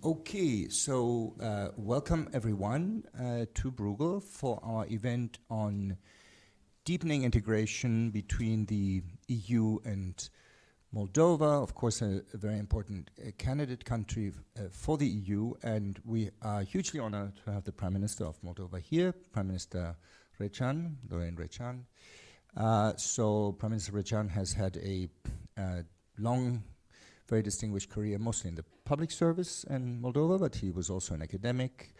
Okay, so welcome everyone to Bruegel for our event on deepening integration between the EU and Moldova, of course a very important candidate country for the EU, and we are hugely honored to have the Prime Minister of Moldova here, Prime Minister Recean, Lorraine Recean. So Prime Minister Recean has had a long, very distinguished career, mostly in the public service in Moldova, but he was also an academic.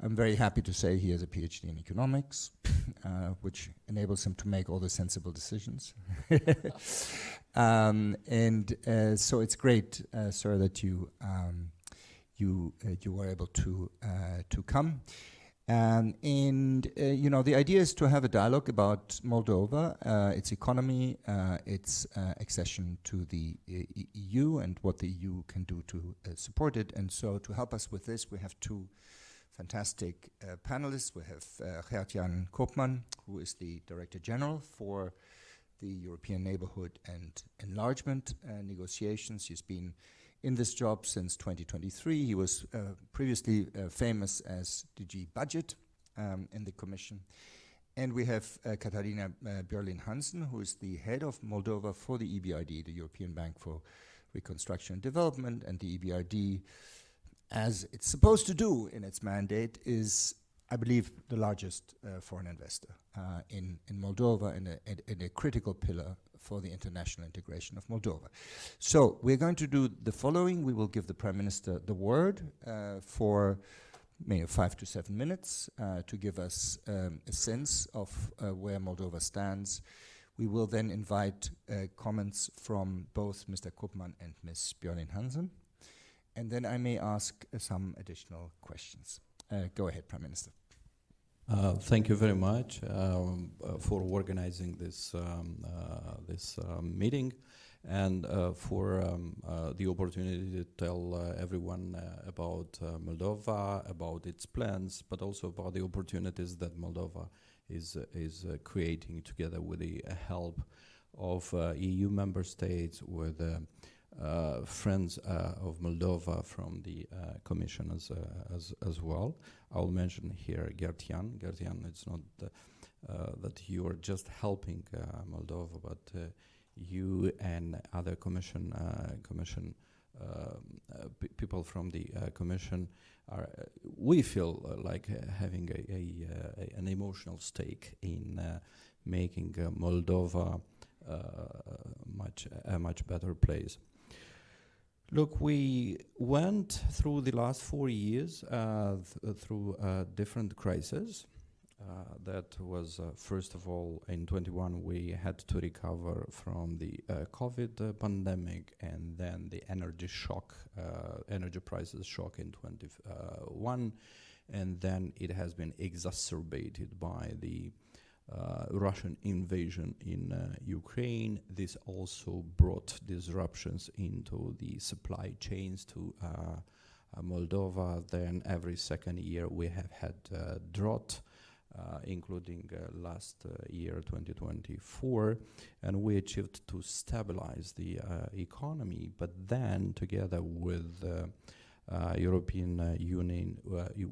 I'm very happy to say he has a PhD in economics, which enables him to make all the sensible decisions. So it's great, sir, that you were able to come. You know, the idea is to have a dialogue about Moldova, its economy, its accession to the EU, and what the EU can do to support it. And so to help us with this, we have two fantastic panelists. We have Gert-Jan Koopman, who is the Director General for the European Neighborhood and Enlargement negotiations. He's been in this job since 2023. He was previously famous as DG Budget in the Commission. And we have Katarina Björlin-Hansen, who is the head of Moldova for the EBRD, the European Bank for Reconstruction and Development. And the EBRD, as it's supposed to do in its mandate, is, I believe, the largest foreign investor in Moldova and a critical pillar for the international integration of Moldova. So we're going to do the following. We will give the Prime Minister the word for maybe 5 to 7 minutes to give us a sense of where Moldova stands. We will then invite comments from both Mr. Koopman and Ms. Björlin-Hansen. And then I may ask some additional questions. Go ahead, Prime Minister. Thank you very much for organizing this meeting and for the opportunity to tell everyone about Moldova, about its plans, but also about the opportunities that Moldova is creating together with the help of EU member states, with friends of Moldova from the Commission as well. I'll mention here Gert-Jan. Gert-Jan, it's not that you are just helping Moldova, but you and other Commission people from the Commission are. We feel like having an emotional stake in making Moldova a much better place. Look, we went through the last 4 years through different crises. That was, first of all, in 21, we had to recover from the COVID pandemic, and then the energy shock, energy prices shock in 21, and then it has been exacerbated by the Russian invasion in Ukraine. This also brought disruptions into the supply chains to Moldova. Then every second year we have had drought, including last year, 2024, and we achieved to stabilize the economy. But then, together with European Union,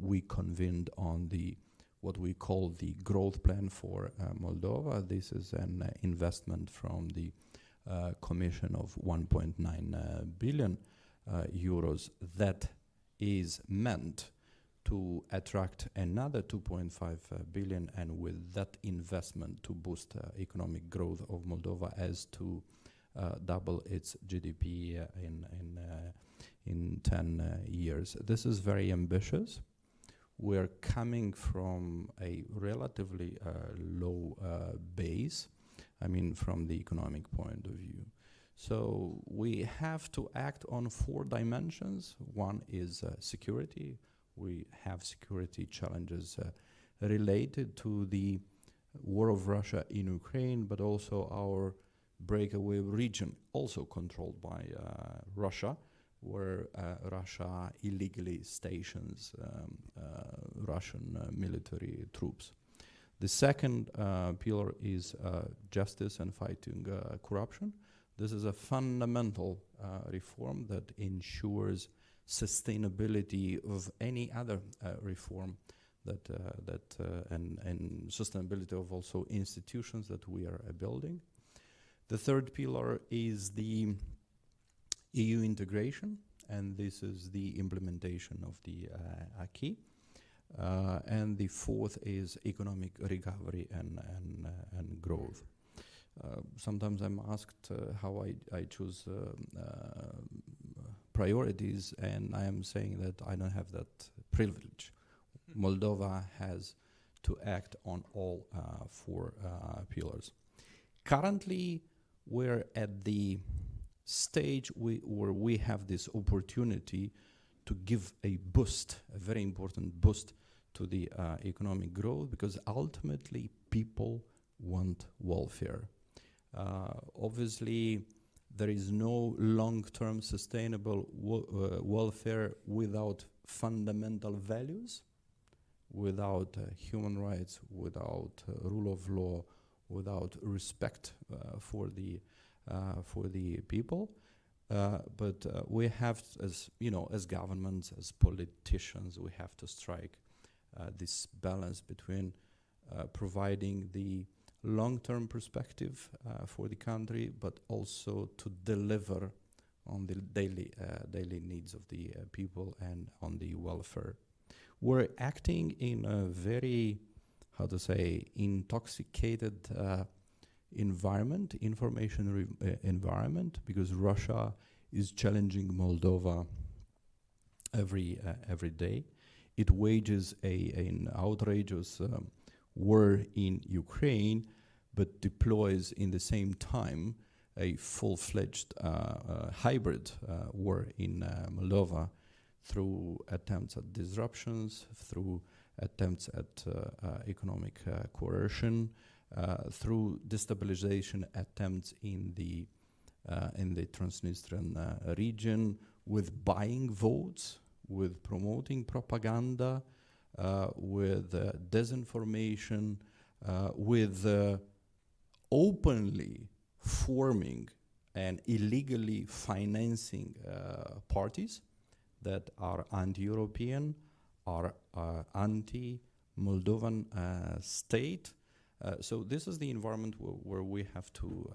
we convened on the what we call the growth plan for Moldova. This is an investment from the Commission of 1.9 billion euros that is meant to attract another 2.5 billion, and with that investment to boost economic growth of Moldova as to double its GDP in 10 years. This is very ambitious. We're coming from a relatively low base, I mean, from the economic point of view. So we have to act on 4 dimensions. One is security. We have security challenges related to the war of Russia in Ukraine, but also our breakaway region, also controlled by Russia, where Russia illegally stations Russian military troops. The second pillar is justice and fighting corruption. This is a fundamental reform that ensures sustainability of any other reform and sustainability of also institutions that we are building. The third pillar is the EU integration, and this is the implementation of the acquis. And the fourth is economic recovery and growth. Sometimes I'm asked how I choose priorities, and I am saying that I don't have that privilege. Moldova has to act on all four pillars. Currently, we're at the stage where we have this opportunity to give a boost, a very important boost to the economic growth, because ultimately people want welfare. Obviously, there is no long-term sustainable welfare without fundamental values, without human rights, without rule of law, without respect for the people. But we have, as you know, as governments, as politicians, we have to strike this balance between providing the long-term perspective for the country, but also to deliver on the daily needs of the people and on the welfare. We're acting in a very, how to say, intoxicated environment, environment, because Russia is challenging Moldova every day. It wages an outrageous war in Ukraine, but deploys in the same time a full-fledged hybrid war in Moldova through attempts at disruptions, through attempts at economic coercion, through destabilization attempts in the Transnistrian region, with buying votes, with promoting propaganda, with disinformation, with openly forming and illegally financing parties that are anti-European, are anti-Moldovan state. So this is the environment where we have to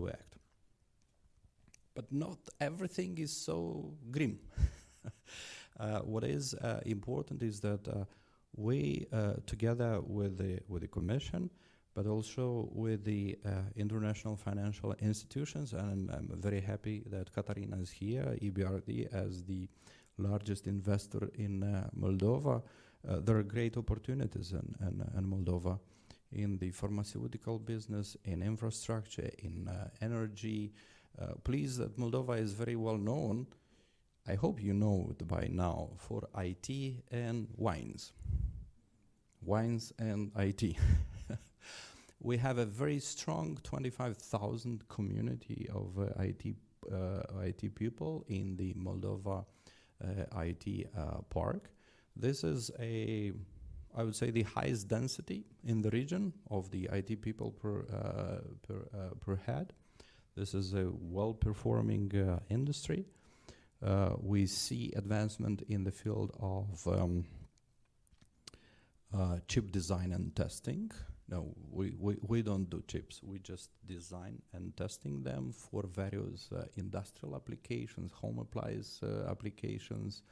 act. But not everything is so grim. What is important is that we, together with the Commission, but also with the international financial institutions, and I'm very happy that Katarina is here, EBRD, as the largest investor in Moldova. There are great opportunities in Moldova, in the pharmaceutical business, in infrastructure, in energy. Please, that Moldova is very well known, I hope you know it by now, for IT and wines. Wines and IT. We have a very strong 25,000 community of IT people in the Moldova IT park. This is I would say, the highest density in the region of the IT people per head. This is a well-performing industry. We see advancement in the field of chip design and testing. No, we don't do chips. We just design and testing them for various industrial applications, home appliance applications,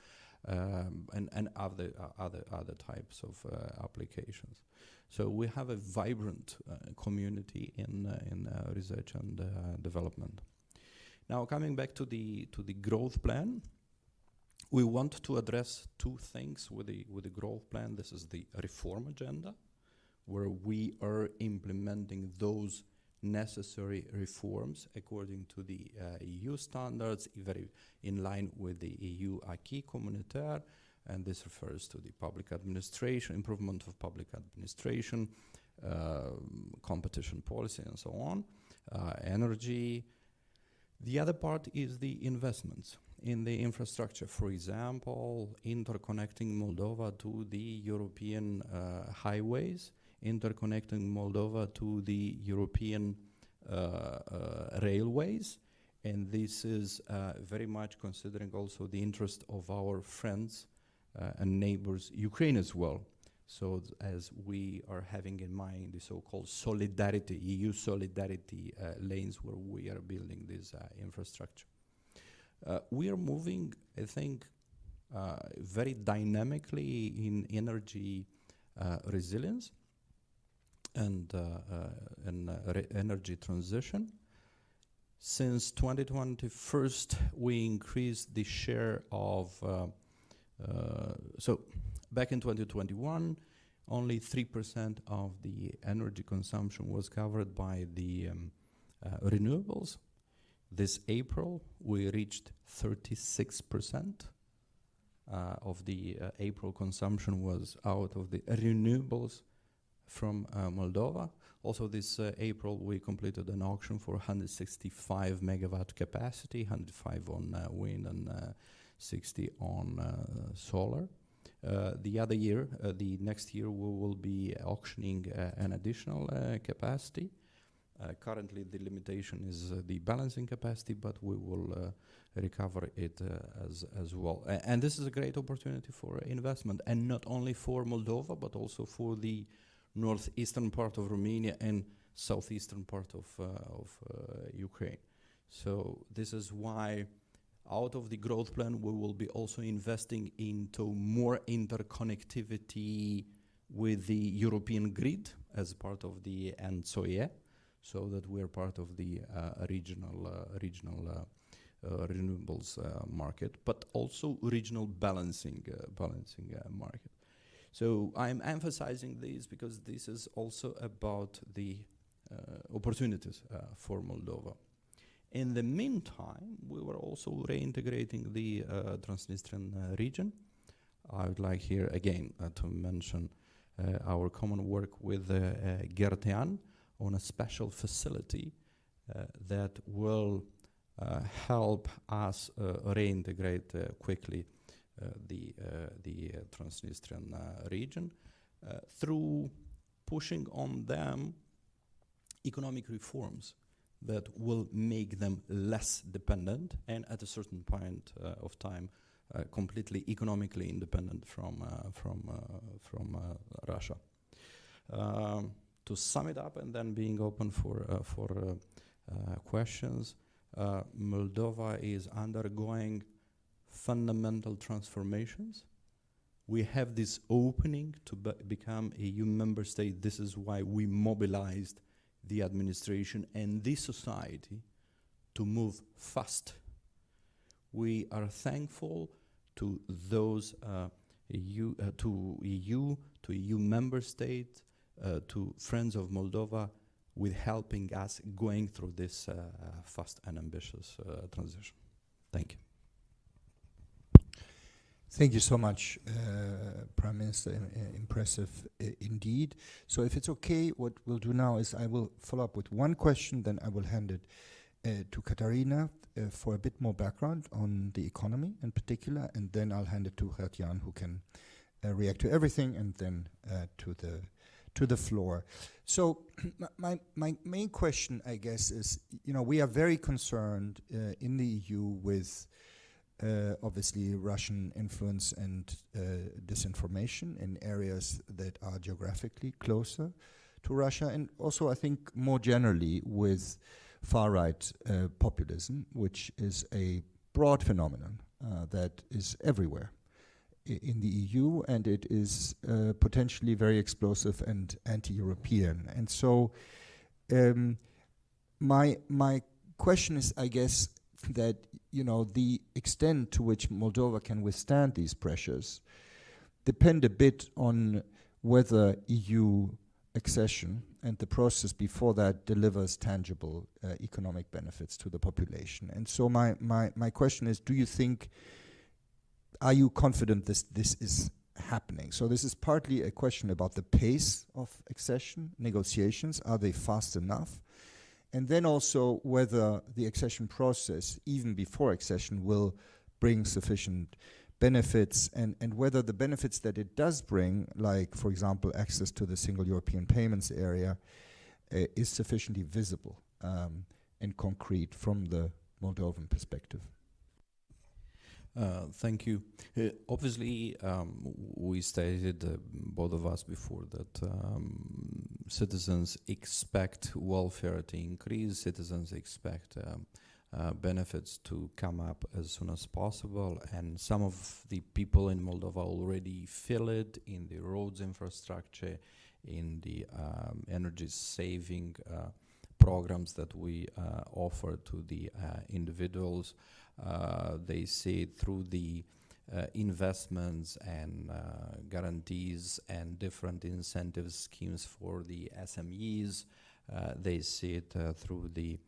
and other types of applications. So we have a vibrant community in research and development. Now, coming back to the growth plan, we want to address two things with the growth plan. This is the reform agenda, where we are implementing those necessary reforms according to the EU standards, very in line with the EU acquis communautaire, and this refers to the public administration, improvement of public administration, competition policy, and so on, energy. The other part is the investments in the infrastructure. For example, interconnecting Moldova to the European highways, interconnecting Moldova to the European railways, And this is very much considering also the interest of our friends and neighbors, Ukraine as well. So as we are having in mind the so-called solidarity, EU solidarity lanes where we are building this infrastructure. We are moving, I think, very dynamically in energy resilience and energy transition. Since 2021, we increased the share of, so back in 2021, only 3% of the energy consumption was covered by the renewables. This April, we reached 36% of the April consumption was out of the renewables from Moldova. Also this April, we completed an auction for 165 megawatt capacity, 105 on wind and 60 on solar. The other year, the next year, we will be auctioning an additional capacity. Currently, the limitation is the balancing capacity, but we will recover it as well. And this is a great opportunity for investment, and not only for Moldova, but also for the northeastern part of Romania and southeastern part of Ukraine. So this is why out of the growth plan, we will be also investing into more interconnectivity with the European grid as part of the ENTSO-E, so that we are part of the regional renewables market, but also regional balancing market. So I'm emphasizing this because this is also about the opportunities for Moldova. In the meantime, we were also reintegrating the Transnistrian region. I would like here again to mention our common work with Gertean on a special facility that will help us reintegrate quickly the Transnistrian region through pushing on them economic reforms that will make them less dependent and at a certain point of time completely economically independent from Russia. To sum it up and then being open for questions, Moldova is undergoing fundamental transformations. We have this opening to become a EU member state. This is why we mobilized the administration and the society to move fast. We are thankful to those EU member states, to friends of Moldova, with helping us going through this fast and ambitious transition. Thank you. Thank you so much, Prime Minister. Impressive indeed. So if it's okay, what we'll do now is I will follow up with one question, then I will hand it to Katarina for a bit more background on the economy in particular, and then I'll hand it to Gert-Jan, who can react to everything, and then to the floor. So my main question, I guess, is, we are very concerned in the EU with obviously Russian influence and disinformation in areas that are geographically closer to Russia, and also I think more generally with far-right populism, which is a broad phenomenon that is everywhere in the EU, and it is potentially very explosive and anti-European. And so my question is, I guess, that the extent to which Moldova can withstand these pressures depend a bit on whether EU accession and the process before that delivers tangible economic benefits to the population. And so my question is, are you confident this is happening? So this is partly a question about the pace of accession negotiations. Are they fast enough? And then also whether the accession process, even before accession, will bring sufficient benefits, and whether the benefits that it does bring, like, for example, access to the single European payments area, is sufficiently visible and concrete from the Moldovan perspective? Thank you. Obviously, we stated, both of us before, that citizens expect welfare to increase, citizens expect benefits to come up as soon as possible, and some of the people in Moldova already feel it in the roads infrastructure, in the energy saving programs that we offer to the individuals. They see it through the investments and guarantees and different incentive schemes for the SMEs. They see it through the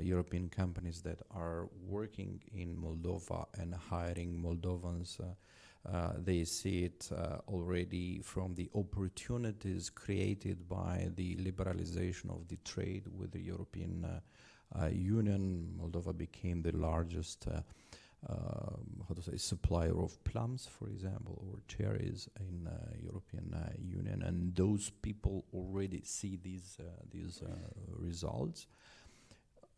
European companies that are working in Moldova and hiring Moldovans. They see it already from the opportunities created by the liberalization of the trade with the European Union. Moldova became the largest supplier of plums, for example, or cherries in European Union, and those people already see these results.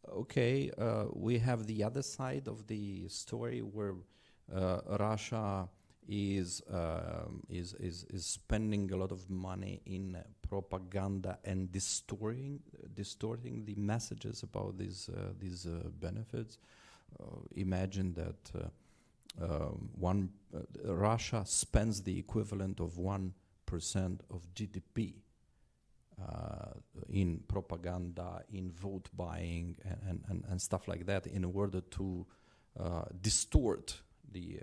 Okay, we have the other side of the story where Russia is spending a lot of money in propaganda and distorting the messages about these benefits. Imagine that Russia spends the equivalent of 1% of GDP in propaganda, in vote buying, and stuff like that, in order to distort the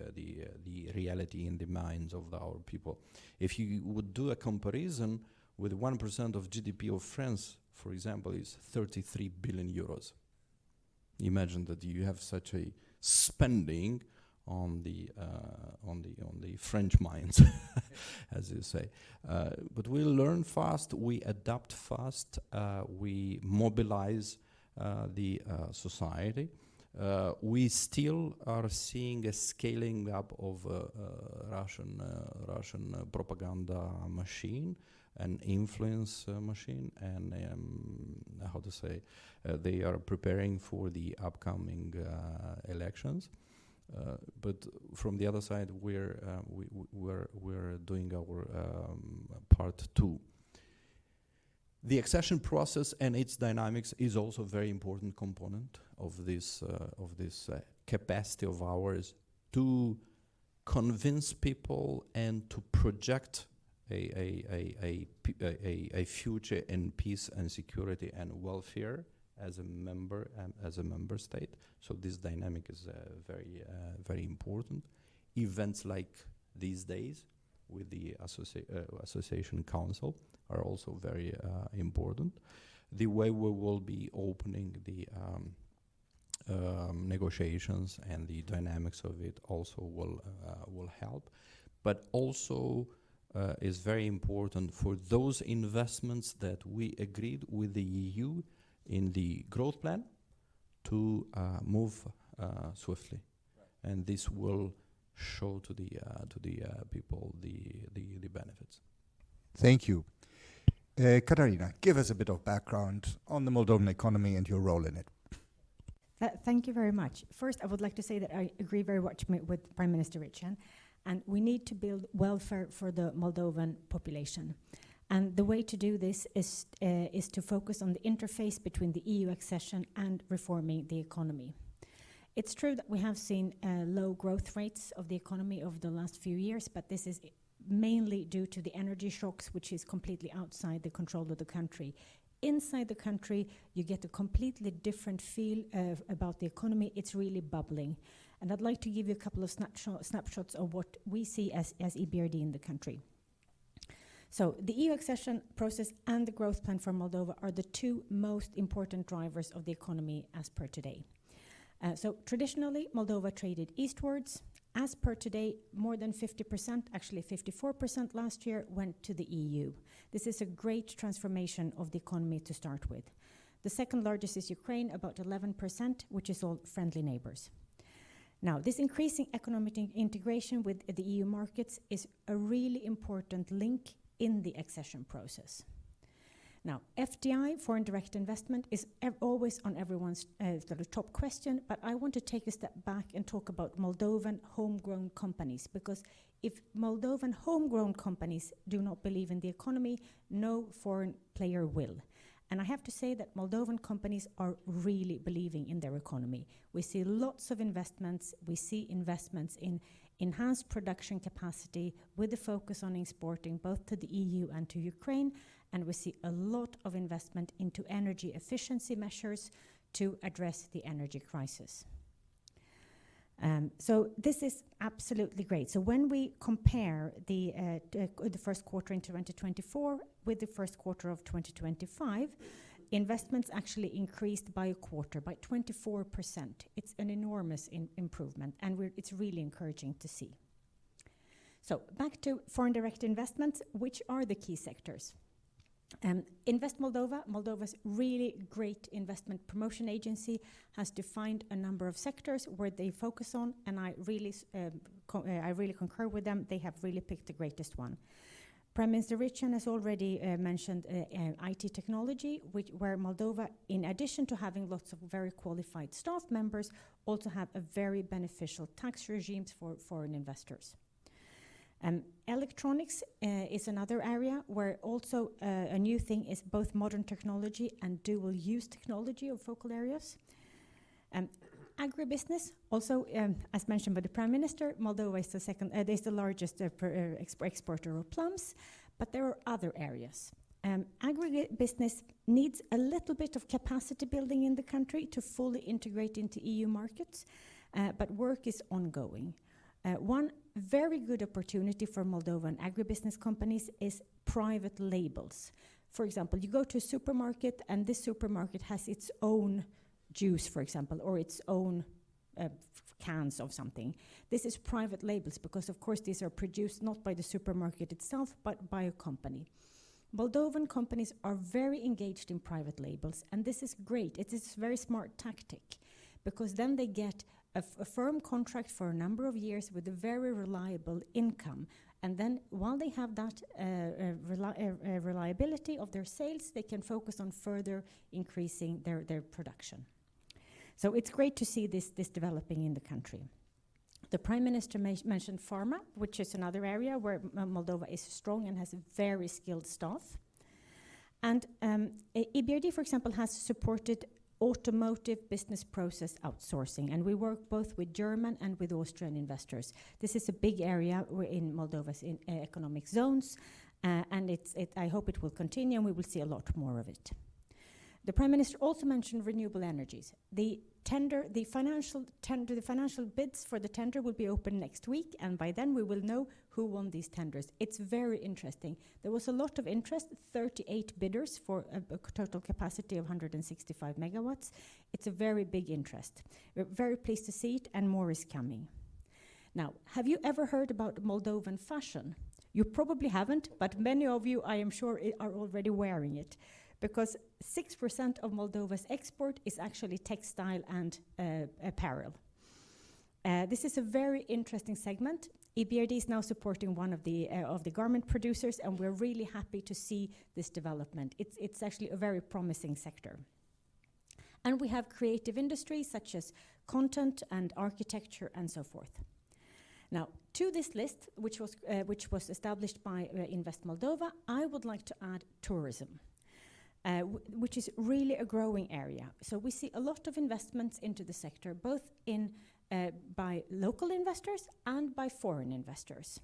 reality in the minds of our people. If you would do a comparison with 1% of GDP of France, for example, is 33 billion euros. Imagine that you have such a spending on the French minds, as you say. But we learn fast, we adapt fast, we mobilize the society. We still are seeing a scaling up of Russian propaganda machine and influence machine, and they are preparing for the upcoming elections. But from the other side, we're doing our part too. The accession process and its dynamics is also a very important component of this capacity of ours to convince people and to project a future in peace and security and welfare as a member state. So this dynamic is very important. Events like these days with the Association Council are also very important. The way we will be opening the negotiations and the dynamics of it also will help, but also is very important for those investments that we agreed with the EU in the growth plan to move swiftly, and this will show to the people the benefits. Thank you. Katarina, give us a bit of background on the Moldovan economy and your role in it. Thank you very much. First, I would like to say that I agree very much with Prime Minister Recean, and we need to build welfare for the Moldovan population. And the way to do this is to focus on the interface between the EU accession and reforming the economy. It's true that we have seen low growth rates of the economy over the last few years, but this is mainly due to the energy shocks, which is completely outside the control of the country. Inside the country, you get a completely different feel about the economy. It's really bubbling. And I'd like to give you a couple of snapshots of what we see as EBRD in the country. So the EU accession process and the growth plan for Moldova are the two most important drivers of the economy as per today. So traditionally, Moldova traded eastwards. As per today, more than 50%, actually 54% last year, went to the EU. This is a great transformation of the economy to start with. The second largest is Ukraine, about 11%, which is all friendly neighbors. Now, this increasing economic integration with the EU markets is a really important link in the accession process. Now, FDI, foreign direct investment, is always on everyone's sort of top question, but I want to take a step back and talk about Moldovan homegrown companies, because if Moldovan homegrown companies do not believe in the economy, no foreign player will. And I have to say that Moldovan companies are really believing in their economy. We see lots of investments. We see investments in enhanced production capacity with the focus on exporting both to the EU and to Ukraine. And we see a lot of investment into energy efficiency measures to address the energy crisis. So this is absolutely great. So when we compare the first quarter in 2024 with the first quarter of 2025, investments actually increased by a quarter, by 24%. It's an enormous improvement, and it's really encouraging to see. So back to foreign direct investments, which are the key sectors? Invest Moldova, Moldova's really great investment promotion agency, has defined a number of sectors where they focus on, and I really concur with them. They have really picked the greatest one. Prime Minister Recean has already mentioned IT technology, where Moldova, in addition to having lots of very qualified staff members, also have a very beneficial tax regimes for foreign investors. Electronics is another area where also a new thing is both modern technology and dual-use technology of focal areas. Agribusiness, also as mentioned by the Prime Minister, Moldova is the largest exporter of plums, but there are other areas. Agribusiness needs a little bit of capacity building in the country to fully integrate into EU markets, but work is ongoing. One very good opportunity for Moldovan agribusiness companies is private labels. For example, you go to a supermarket and this supermarket has its own juice, for example, or its own cans of something. This is private labels because, of course, these are produced not by the supermarket itself, but by a company. Moldovan companies are very engaged in private labels, and this is great. It is a very smart tactic because then they get a firm contract for a number of years with a very reliable income. And then while they have that reliability of their sales, they can focus on further increasing their production. So it's great to see this developing in the country. The Prime Minister mentioned pharma, which is another area where Moldova is strong and has very skilled staff. And EBRD, for example, has supported automotive business process outsourcing, and we work both with German and with Austrian investors. This is a big area in Moldova's economic zones, and I hope it will continue, and we will see a lot more of it. The Prime Minister also mentioned renewable energies. The financial bids for the tender will be open next week, and by then we will know who won these tenders. It's very interesting. There was a lot of interest, 38 bidders for a total capacity of 165 megawatts. It's a very big interest. We're very pleased to see it, and more is coming. Now, have you ever heard about Moldovan fashion? You probably haven't, but many of you, I am sure, are already wearing it, because 6% of Moldova's export is actually textile and apparel. This is a very interesting segment. EBRD is now supporting one of the garment producers, and we're really happy to see this development. It's actually a very promising sector. And we have creative industries such as content and architecture and so forth. Now, to this list, which was established by Invest Moldova, I would like to add tourism. Which is really a growing area. So we see a lot of investments into the sector, both by local investors and by foreign investors.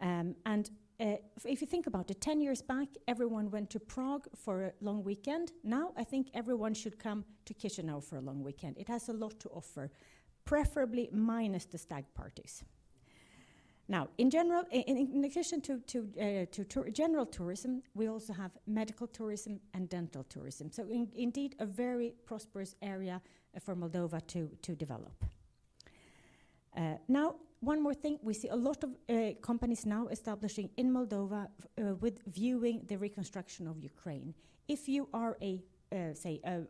If you think about it, 10 years back, everyone went to Prague for a long weekend. Now I think everyone should come to Chisinau for a long weekend. It has a lot to offer, preferably minus the stag parties. Now, in general, in addition to general tourism, we also have medical tourism and dental tourism. So indeed, a very prosperous area for Moldova to develop. Now, one more thing, we see a lot of companies now establishing in Moldova with viewing the reconstruction of Ukraine. If you are say a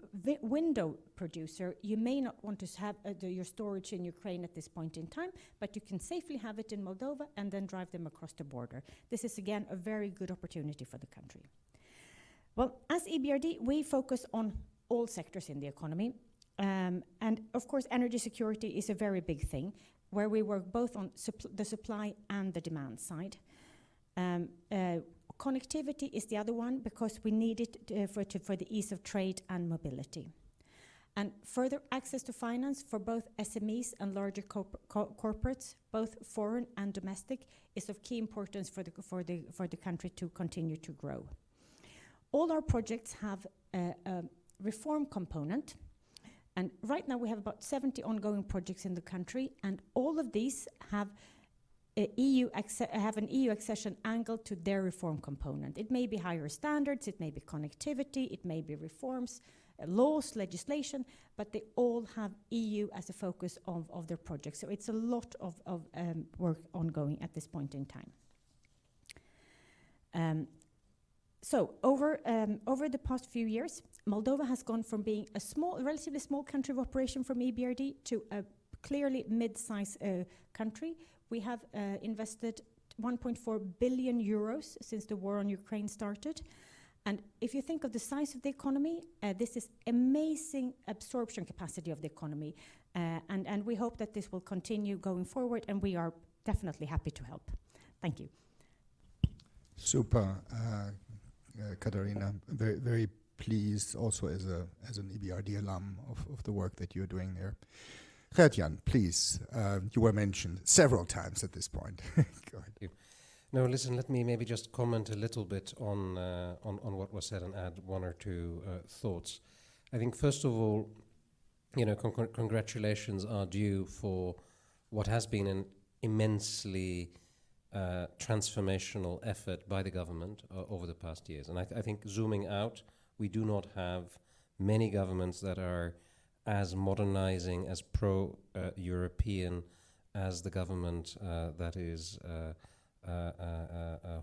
window producer, you may not want to have your storage in Ukraine at this point in time, but you can safely have it in Moldova and then drive them across the border. This is again a very good opportunity for the country. Well, as EBRD, we focus on all sectors in the economy. And of course, energy security is a very big thing, where we work both on the supply and the demand side. Connectivity is the other one, because we need it for the ease of trade and mobility. And further access to finance for both SMEs and larger corporates, both foreign and domestic, is of key importance for the country to continue to grow. All our projects have a reform component, and right now we have about 70 ongoing projects in the country, and all of these have an EU accession angle to their reform component. It may be higher standards, it may be connectivity, it may be reforms, laws, legislation, but they all have EU as a focus of their projects. So it's a lot of work ongoing at this point in time. So over the past few years, Moldova has gone from being a relatively small country of operation from EBRD to a clearly mid-size country. We have invested 1.4 billion euros since the war on Ukraine started. And if you think of the size of the economy, this is amazing absorption capacity of the economy. And we hope that this will continue going forward, and we are definitely happy to help. Thank you. Super, Katarina. Very, very pleased also as an EBRD alum of the work that you're doing there. Gert-Jan, please, you were mentioned several times at this point. Go ahead. No, listen, let me maybe just comment a little bit on what was said and add one or two thoughts. I think, first of all, congratulations are due for what has been an immensely transformational effort by the government over the past years. And I think, zooming out, we do not have many governments that are as modernizing, as pro-European as the government that is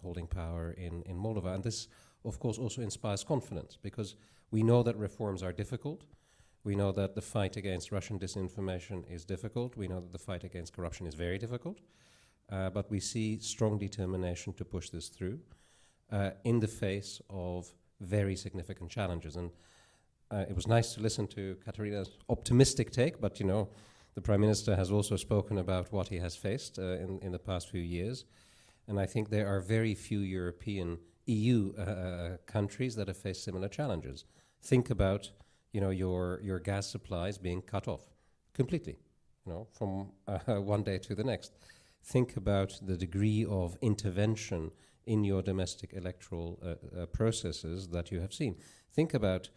holding power in Moldova. And this, of course, also inspires confidence, because we know that reforms are difficult. We know that the fight against Russian disinformation is difficult. We know that the fight against corruption is very difficult. But we see strong determination to push this through in the face of very significant challenges. And it was nice to listen to Katarina's optimistic take, but the Prime Minister has also spoken about what he has faced in the past few years. And I think there are very few European EU countries that have faced similar challenges. Think about your gas supplies being cut off completely, from one day to the next. Think about the degree of intervention in your domestic electoral processes that you have seen. Think about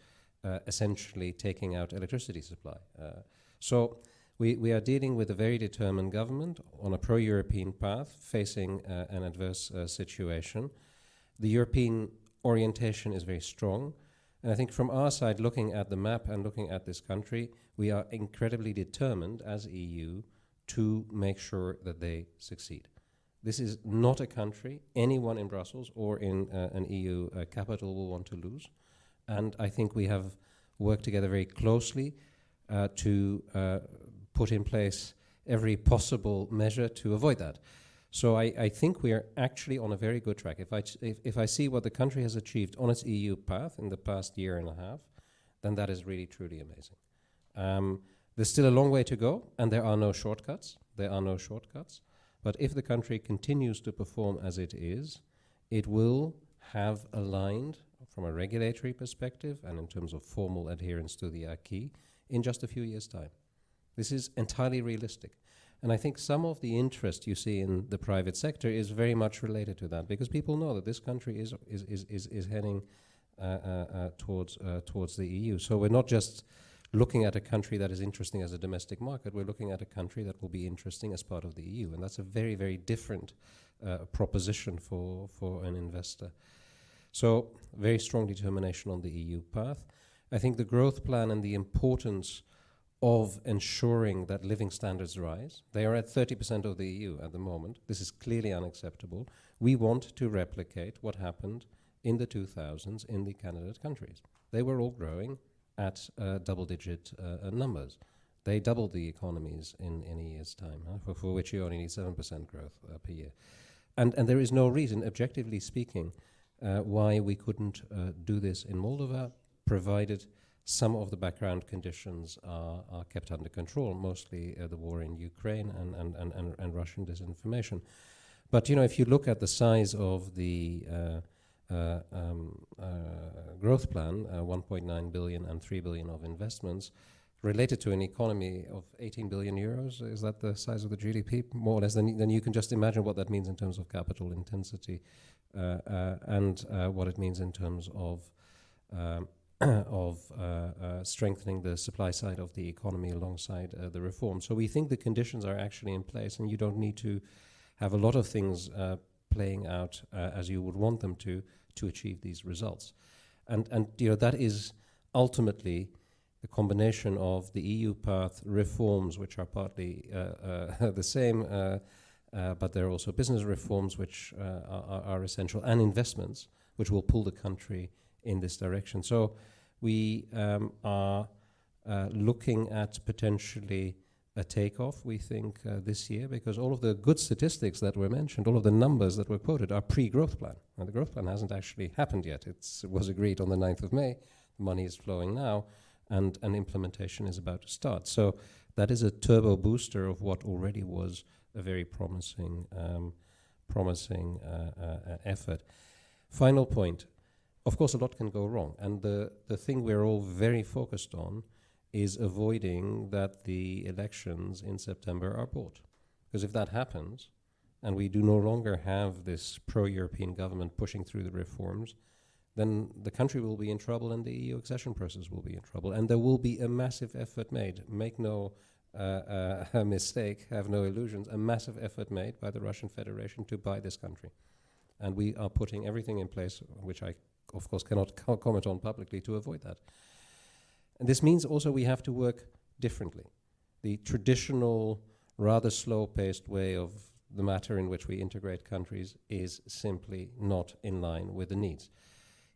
essentially taking out electricity supply. So we are dealing with a very determined government on a pro-European path, facing an adverse situation. The European orientation is very strong. And I think from our side, looking at the map and looking at this country, we are incredibly determined as EU to make sure that they succeed. This is not a country anyone in Brussels or in an EU capital will want to lose. And I think we have worked together very closely to put in place every possible measure to avoid that. So I think we are actually on a very good track. If I see what the country has achieved on its EU path in the past year and a half, then that is really, truly amazing. There's still a long way to go, and there are no shortcuts. But if the country continues to perform as it is, it will have aligned from a regulatory perspective and in terms of formal adherence to the acquis in just a few years' time. This is entirely realistic. And I think some of the interest you see in the private sector is very much related to that, because people know that this country is heading towards the EU. So we're not just looking at a country that is interesting as a domestic market, we're looking at a country that will be interesting as part of the EU. And that's a very, very different proposition for an investor. So very strong determination on the EU path. I think the growth plan and the importance of ensuring that living standards rise. They are at 30% of the EU at the moment. This is clearly unacceptable. We want to replicate what happened in the 2000s in the candidate countries. They were all growing at double-digit numbers. They doubled the economies in a year's time, for which you only need 7% growth per year. And there is no reason, objectively speaking, why we couldn't do this in Moldova, provided some of the background conditions are kept under control, mostly the war in Ukraine and Russian disinformation. But if you look at the size of the growth plan, 1.9 billion and 3 billion of investments, related to an economy of 18 billion euros, is that the size of the GDP? More or less, then you can just imagine what that means in terms of capital intensity and what it means in terms of strengthening the supply side of the economy alongside the reform. So we think the conditions are actually in place, and you don't need to have a lot of things playing out as you would want them to achieve these results. And that is ultimately the combination of the EU path reforms, which are partly the same, but there are also business reforms which are essential, and investments which will pull the country in this direction. So we are looking at potentially a takeoff, we think, this year, because all of the good statistics that were mentioned, all of the numbers that were quoted are pre-growth plan. And the growth plan hasn't actually happened yet. It was agreed on the 9th of May. The money is flowing now, and implementation is about to start. So that is a turbo booster of what already was a very promising effort. Final point. Of course, a lot can go wrong. And the thing we're all very focused on is avoiding that the elections in September are bought. Because if that happens, and we do no longer have this pro-European government pushing through the reforms, then the country will be in trouble and the EU accession process will be in trouble. And there will be a massive effort made. Make no mistake, have no illusions, a massive effort made by the Russian Federation to buy this country. And we are putting everything in place, which I, of course, cannot comment on publicly, to avoid that. And this means also we have to work differently. The traditional, rather slow-paced way of the matter in which we integrate countries is simply not in line with the needs.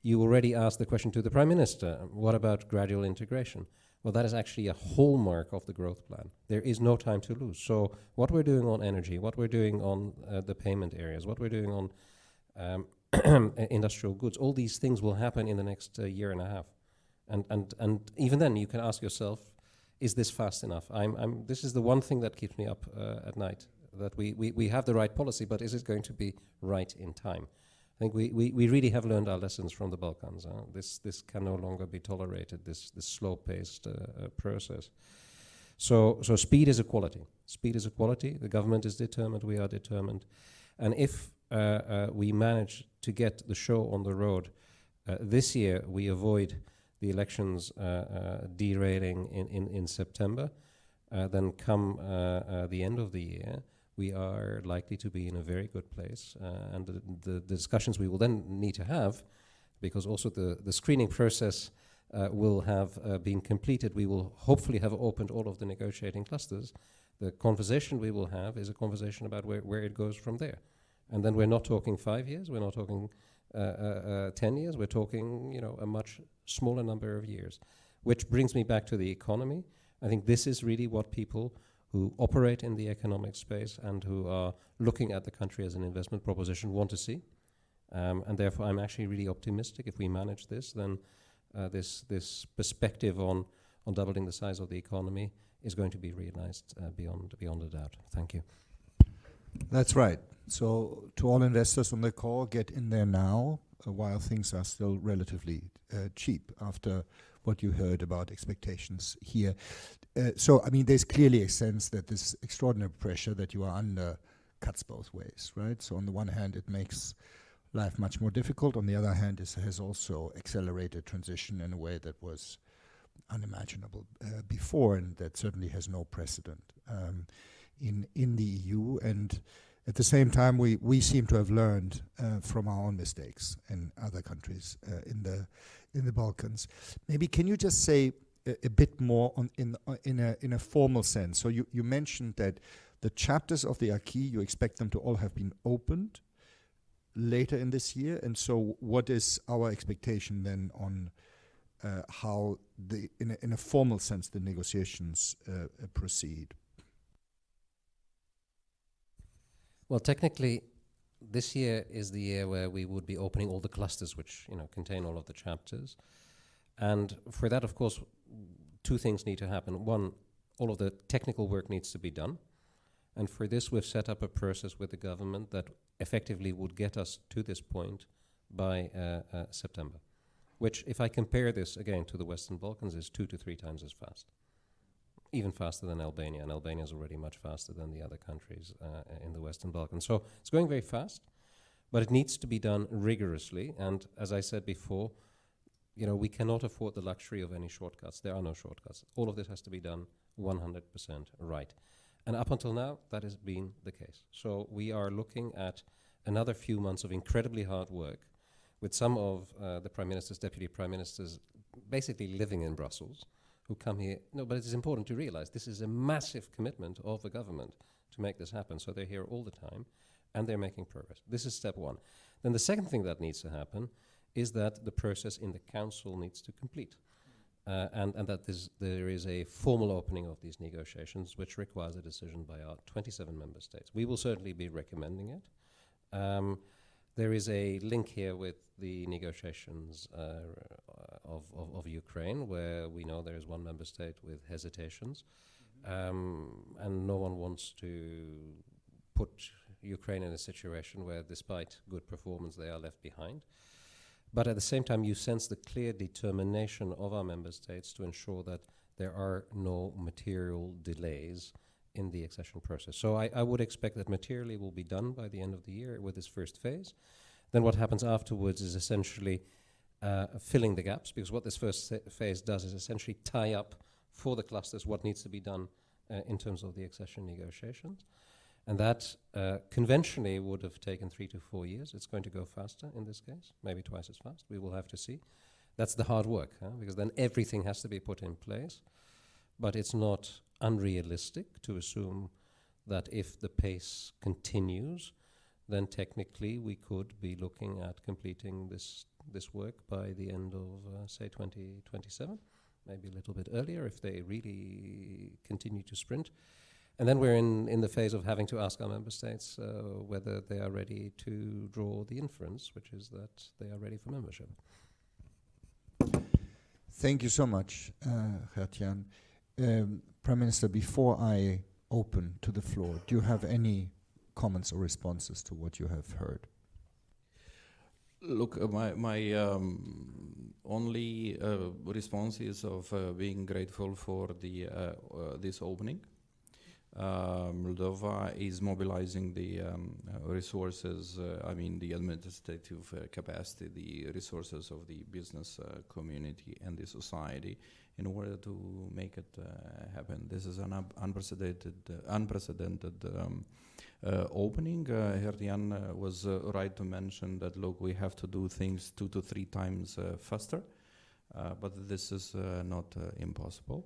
You already asked the question to the Prime Minister, what about gradual integration? Well, that is actually a hallmark of the growth plan. There is no time to lose. So what we're doing on energy, what we're doing on the payment areas, what we're doing on industrial goods, all these things will happen in the next year and a half. And even then, you can ask yourself, is this fast enough? This is the one thing that keeps me up at night, that we have the right policy, but is it going to be right in time? I think we really have learned our lessons from the Balkans. This can no longer be tolerated, this slow-paced process. So speed is a quality. Speed is a quality. The government is determined. We are determined. And if we manage to get the show on the road this year, we avoid the elections derailing in September, then come the end of the year, we are likely to be in a very good place. And the discussions we will then need to have, because also the screening process will have been completed, we will hopefully have opened all of the negotiating clusters. The conversation we will have is a conversation about where it goes from there. And then we're not talking 5 years, we're not talking 10 years, we're talking a much smaller number of years. Which brings me back to the economy. I think this is really what people who operate in the economic space and who are looking at the country as an investment proposition want to see. And therefore I'm actually really optimistic. If we manage this, then this perspective on doubling the size of the economy is going to be realized beyond a doubt. Thank you. That's right. So to all investors on the call, get in there now while things are still relatively cheap after what you heard about expectations here. So, I mean, there's clearly a sense that this extraordinary pressure that you are under cuts both ways, right? So on the one hand, it makes life much more difficult. On the other hand, it has also accelerated transition in a way that was unimaginable before, and that certainly has no precedent in the EU. And at the same time, we seem to have learned from our own mistakes in other countries in the Balkans. Maybe can you just say a bit more in a formal sense? So you mentioned that the chapters of the acquis, you expect them to all have been opened later in this year. And so what is our expectation then on how in a formal sense the negotiations proceed? Well, technically, this year is the year where we would be opening all the clusters which contain all of the chapters. And for that, of course, two things need to happen. One, all of the technical work needs to be done. And for this, we've set up a process with the government that effectively would get us to this point by September, which, if I compare this again to the Western Balkans, is 2 to 3 times as fast. Even faster than Albania, and Albania is already much faster than the other countries in the Western Balkans. So it's going very fast, but it needs to be done rigorously. And as I said before, we cannot afford the luxury of any shortcuts. There are no shortcuts. All of this has to be done 100% right. And up until now, that has been the case. So we are looking at another few months of incredibly hard work with some of the Prime Ministers, Deputy Prime Ministers, basically living in Brussels, who come here. No, but it is important to realize this is a massive commitment of the government to make this happen. So they're here all the time, and they're making progress. This is step one. Then the second thing that needs to happen is that the process in the Council needs to complete. And that there is a formal opening of these negotiations, which requires a decision by our 27 member states. We will certainly be recommending it. There is a link here with the negotiations of Ukraine, where we know there is one member state with hesitations, and no one wants to put Ukraine in a situation where, despite good performance, they are left behind. But at the same time, you sense the clear determination of our member states to ensure that there are no material delays in the accession process. So I would expect that materially will be done by the end of the year with this first phase. Then what happens afterwards is essentially filling the gaps, because what this first phase does is essentially tie up for the clusters what needs to be done in terms of the accession negotiations. And that conventionally would have taken 3 to 4 years. It's going to go faster in this case, maybe twice as fast. We will have to see. That's the hard work, because then everything has to be put in place. But it's not unrealistic to assume that if the pace continues, then technically we could be looking at completing this work by the end of, say, 2027, maybe a little bit earlier if they really continue to sprint. And then we're in the phase of having to ask our member states whether they are ready to draw the inference, which is that they are ready for membership. Thank you so much, Gert-Jan. Prime Minister, before I open to the floor, do you have any comments or responses to what you have heard? Look, my only response is of being grateful for this opening. Moldova is mobilizing the resources, the administrative capacity, the resources of the business community and the society in order to make it happen. This is an unprecedented opening. Gert-Jan was right to mention that, look, we have to do things 2 to 3 times faster, but this is not impossible.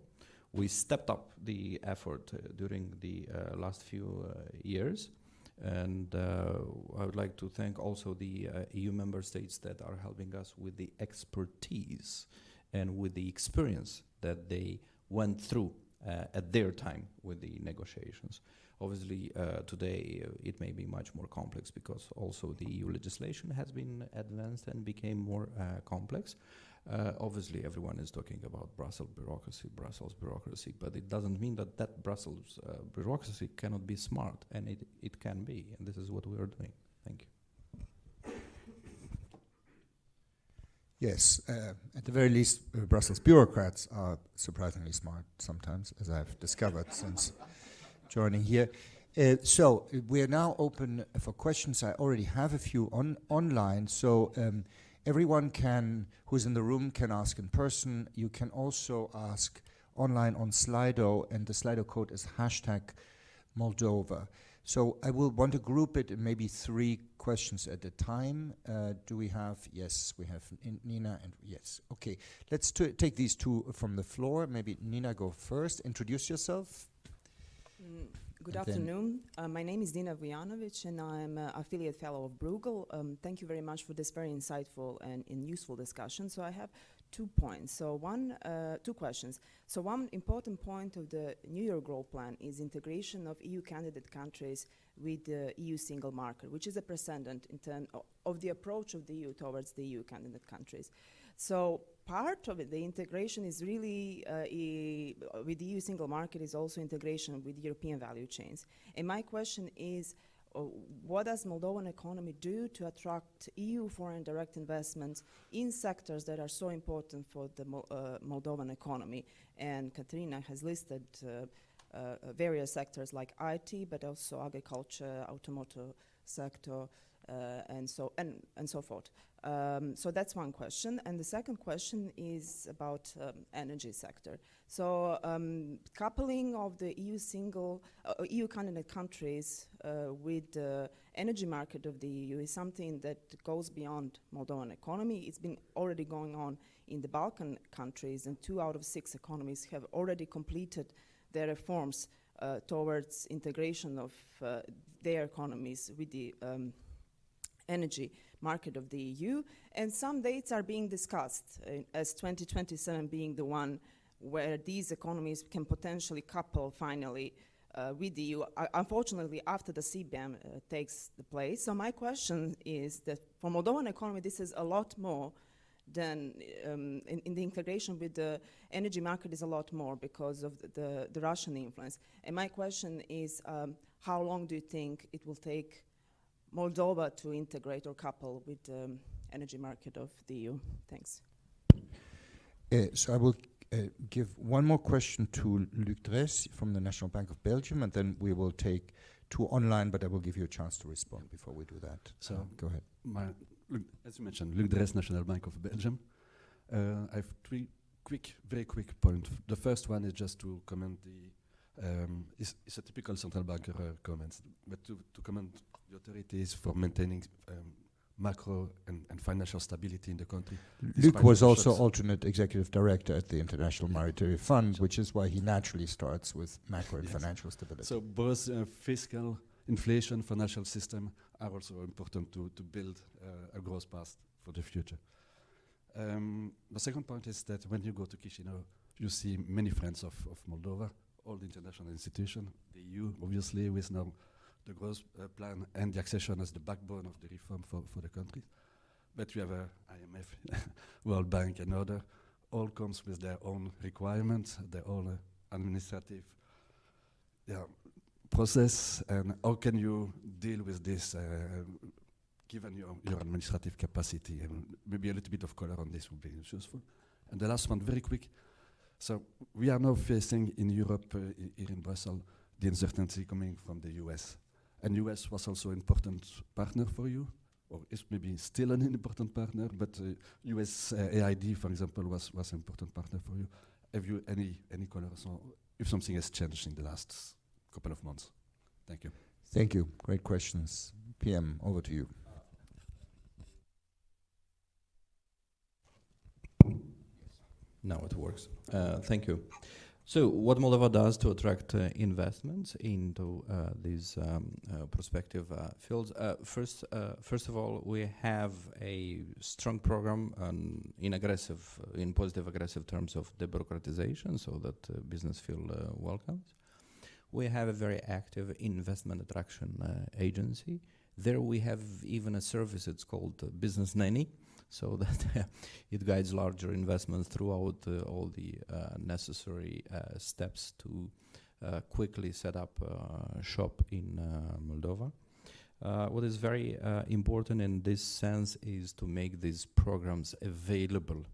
We stepped up the effort during the last few years, and I would like to thank also the EU member states that are helping us with the expertise and with the experience that they went through at their time with the negotiations. Obviously, today it may be much more complex because also the EU legislation has been advanced and became more complex. Obviously, everyone is talking about Brussels bureaucracy, but it doesn't mean that Brussels bureaucracy cannot be smart, and it can be, and this is what we are doing. Thank you. Yes, at the very least, Brussels bureaucrats are surprisingly smart sometimes, as I've discovered since joining here. So we are now open for questions. I already have a few online, so everyone who's in the room can ask in person. You can also ask online on Slido, and the Slido code is #Moldova. So I will want to group it in maybe 3 questions at a time. Do we have? Yes, we have Nina and yes. Okay, let's take these 2 from the floor. Maybe Nina, go first. Introduce yourself. Good And then- afternoon. My name is Dina Vujanovic, and I'm affiliate fellow of Bruegel. Thank you very much for this very insightful and useful discussion. So I have 2 points. So two questions. So one important point of the New York Growth Plan is integration of EU candidate countries with the EU single market, which is a precedent in terms of the approach of the EU towards the EU candidate countries. So part of it, the integration is really, with the EU single market, is also integration with European value chains. And my question is, what does Moldovan economy do to attract EU foreign direct investments in sectors that are so important for the Moldovan economy? And Katerina has listed various sectors like IT, but also agriculture, automotive sector, and so forth. So that's one question. And the second question is about energy sector. So coupling of the EU candidate countries with the energy market of the EU is something that goes beyond Moldovan economy. It's been already going on in the Balkan countries, and 2 out of 6 economies have already completed their reforms towards integration of their economies with the energy market of the EU, and some dates are being discussed as 2027 being the one where these economies can potentially couple finally with the EU, unfortunately after the CBAM takes the place. So my question is that for Moldovan economy, this is a lot more than in the integration with the energy market is a lot more because of the Russian influence. And my question is, how long do you think it will take Moldova to integrate or couple with the energy market of the EU? Thanks. So I will give one more question to Luc Dres from the National Bank of Belgium, and then we will take 2 online, but I will give you a chance to respond before we do that. So go ahead. As you mentioned, Luc Dres, National Bank of Belgium. I have 3 very quick points. The first one is just to comment it's a typical central banker comments, but to comment the authorities for maintaining macro and financial stability in the country. Luc was also alternate executive director at the International Monetary Fund, which is why he naturally starts with macro and financial stability. So both fiscal, inflation, financial system are also important to build a growth path for the future. The second point is that when you go to Chisinau, you see many friends of Moldova, all the international institutions, the EU, obviously, with now the growth plan and the accession as the backbone of the reform for the country. But you have IMF, World Bank, and other, all comes with their own requirements, their own administrative process. And how can you deal with this, given your administrative capacity? And maybe a little bit of color on this would be useful. And the last one, very quick. So we are now facing in Europe, here in Brussels, the uncertainty coming from the US. And US was also an important partner for you, or is maybe still an important partner, but US AID, for example, was an important partner for you. Have you any color on if something has changed in the last couple of months? Thank you. Thank you. Great questions. PM, over to you. Now it works. Thank you. So what Moldova does to attract investments into these prospective fields? First of all, we have a strong program in positive aggressive terms of debureaucratization, so that business feel welcomed. We have a very active investment attraction agency. There we have even a service, it's called Business Nanny, so that it guides larger investments throughout all the necessary steps to quickly set up shop in Moldova. What is very important in this sense is to make these programs available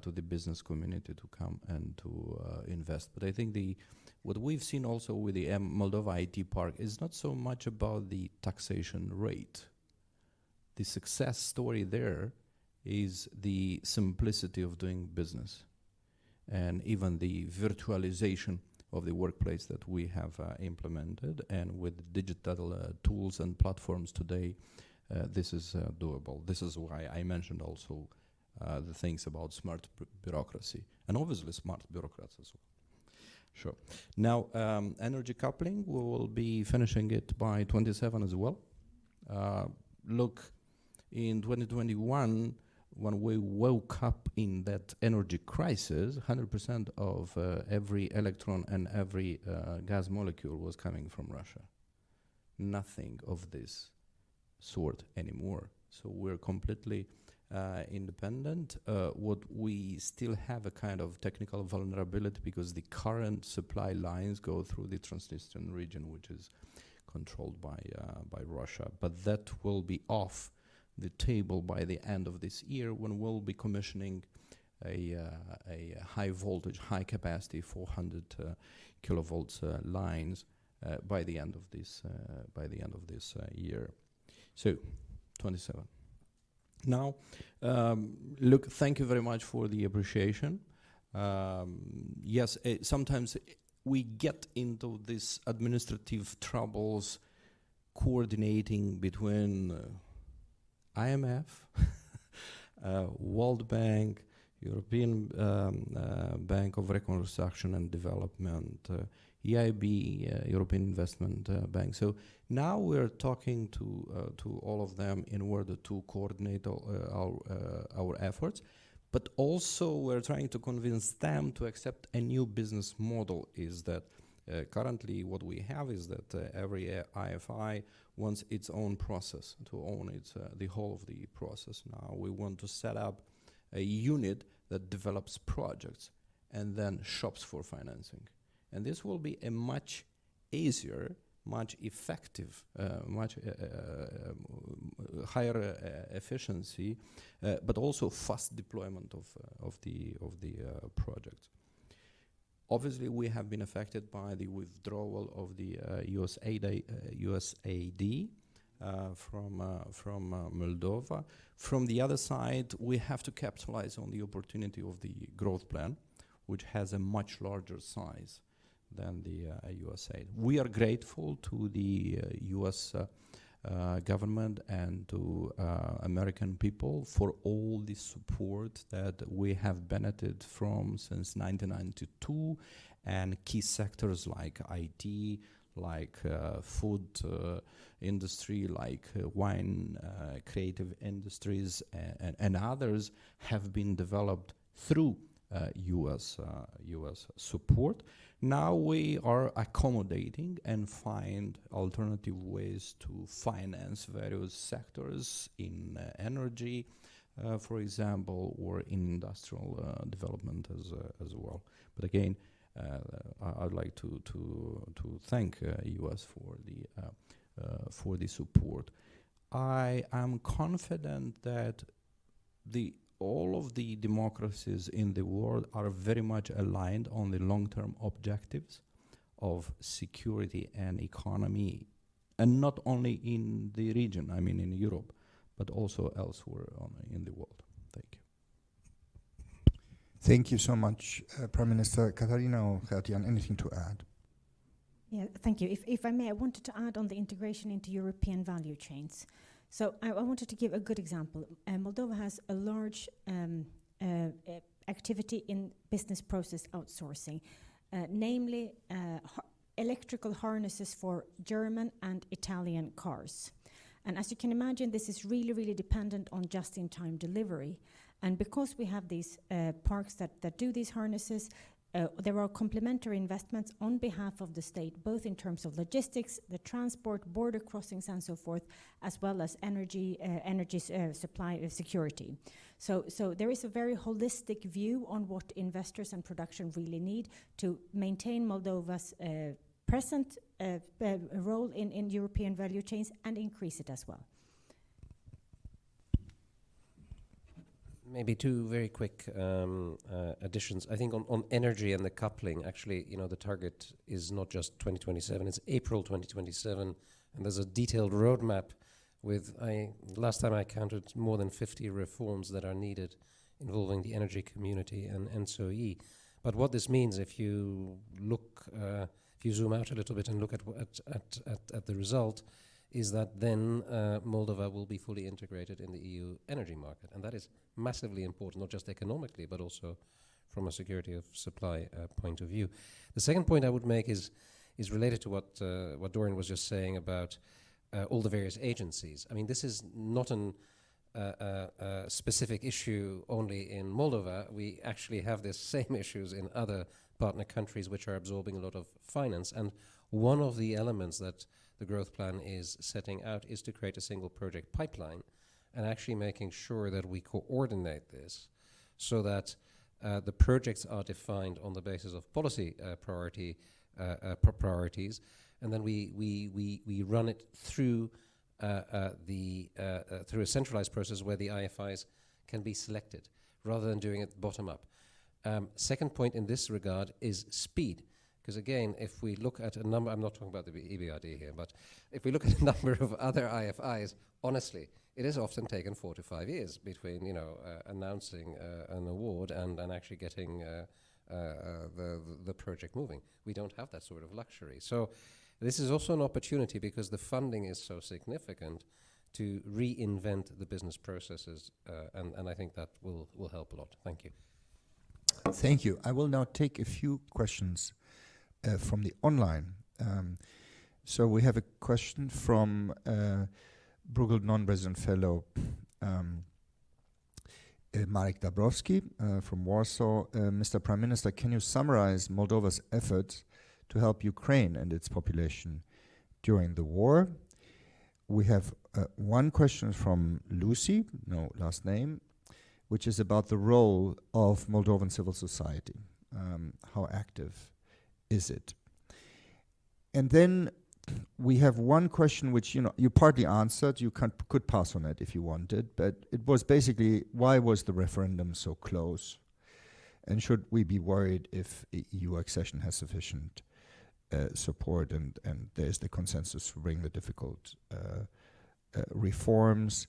to the business community to come and to invest. But I think what we've seen also with the Moldova IT Park is not so much about the taxation rate. The success story there is the simplicity of doing business and even the virtualization of the workplace that we have implemented, and with digital tools and platforms today, this is doable. This is why I mentioned also the things about smart bureaucracy, and obviously smart bureaucrats as well. Sure. Now, energy coupling, we will be finishing it by 27 as well. Look, in 2021, when we woke up in that energy crisis, 100% of every electron and every gas molecule was coming from Russia. Nothing of this sort anymore. So we're completely independent. What we still have a kind of technical vulnerability because the current supply lines go through the Transnistrian region, which is controlled by Russia. But that will be off the table by the end of this year when we'll be commissioning a high voltage, high capacity 400 kilovolts lines by the end of this year. So 27. Now, look, thank you very much for the appreciation. Yes, sometimes we get into these administrative troubles coordinating between IMF, World Bank, European Bank of Reconstruction and Development, EIB, European Investment Bank. So now we're talking to all of them in order to coordinate our efforts, but also we're trying to convince them to accept a new business model. Is that currently what we have is that every IFI wants its own process, to own the whole of the process. Now we want to set up a unit that develops projects and then shops for financing. And this will be a much easier, much effective, much higher efficiency, but also fast deployment of the projects. Obviously, we have been affected by the withdrawal of the USAID from Moldova. From the other side, we have to capitalize on the opportunity of the growth plan, which has a much larger size than the USAID. We are grateful to the US government and to American people for all the support that we have benefited from since 1992, and key sectors like IT, like food industry, like wine, creative industries, and others have been developed through US support. Now we are accommodating and find alternative ways to finance various sectors in energy, for example, or in industrial development as well. But again, I'd like to thank US for the support. I am confident that all of the democracies in the world are very much aligned on the long-term objectives of security and economy, and not only in the region, I mean in Europe, but also elsewhere in the world. Thank you. Thank you so much, Prime Minister. Katarina or Gert-Jan, anything to add? Yeah, thank you. If I may, I wanted to add on the integration into European value chains. So I wanted to give a good example. Moldova has a large activity in business process outsourcing, namely electrical harnesses for German and Italian cars. And as you can imagine, this is really, really dependent on just-in-time delivery. And because we have these parks that do these harnesses, there are complementary investments on behalf of the state, both in terms of logistics, the transport, border crossings, and so forth, as well as energy supply security. So there is a very holistic view on what investors and production really need to maintain Moldova's present role in European value chains and increase it as well. Maybe two very quick additions. I think on energy and the coupling, actually, the target is not just 2027, it's April 2027, and there's a detailed roadmap with, last time I counted, more than 50 reforms that are needed involving the energy community and NSOE. But what this means, if you look, if you zoom out a little bit and look at the result, is that then Moldova will be fully integrated in the EU energy market. And that is massively important, not just economically, but also from a security of supply point of view. The second point I would make is related to what Dorian was just saying about all the various agencies. I mean, this is not a specific issue only in Moldova. We actually have the same issues in other partner countries which are absorbing a lot of finance. And one of the elements that the growth plan is setting out is to create a single project pipeline and actually making sure that we coordinate this so that the projects are defined on the basis of policy priorities, and then we run it through through a centralized process where the IFIs can be selected rather than doing it bottom up. Second point in this regard is speed. Because again, if we look at a number, I'm not talking about the EBRD here, but if we look at a number of other IFIs, honestly, it has often taken 4 to 5 years between, announcing an award and actually getting the project moving. We don't have that sort of luxury. So this is also an opportunity because the funding is so significant to reinvent the business processes, and I think that will help a lot. Thank you. Thank you. I will now take a few questions from the online. So we have a question from Bruegel non-resident fellow Marek Dabrowski from Warsaw. Mr. Prime Minister, can you summarize Moldova's efforts to help Ukraine and its population during the war? We have one question from Lucy, no last name, which is about the role of Moldovan civil society. How active is it? And then we have one question which you partly answered. You could pass on it if you wanted, but it was basically, why was the referendum so close? And should we be worried if EU accession has sufficient support and there's the consensus to bring the difficult reforms?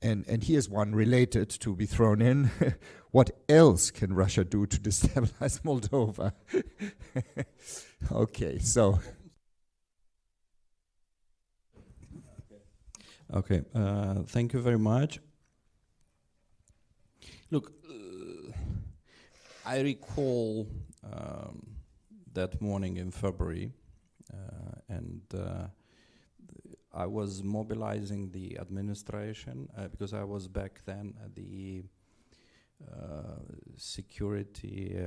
And here's one related to be thrown in. What else can Russia do to destabilize Moldova? Okay, so. Okay, thank you very much. Look, I recall that morning in February, and I was mobilizing the administration because I was back then at the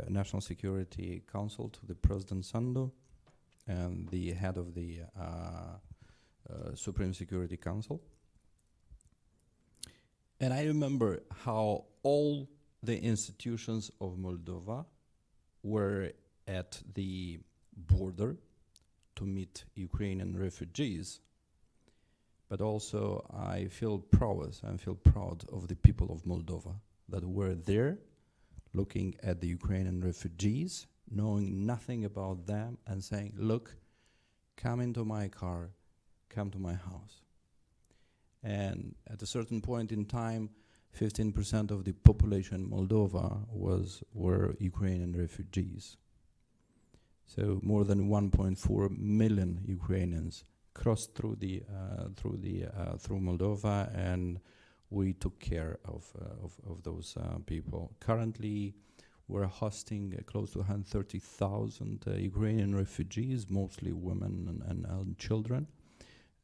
National Security Council to the President Sandu and the head of the Supreme Security Council. And I remember how all the institutions of Moldova were at the border to meet Ukrainian refugees. But also I feel proud of the people of Moldova that were there looking at the Ukrainian refugees, knowing nothing about them and saying, look, come into my car, come to my house. And at a certain point in time, 15% of the population in Moldova were Ukrainian refugees. So more than 1.4 million Ukrainians crossed through Moldova, and we took care of those people. Currently, we're hosting close to 130,000 Ukrainian refugees, mostly women and children.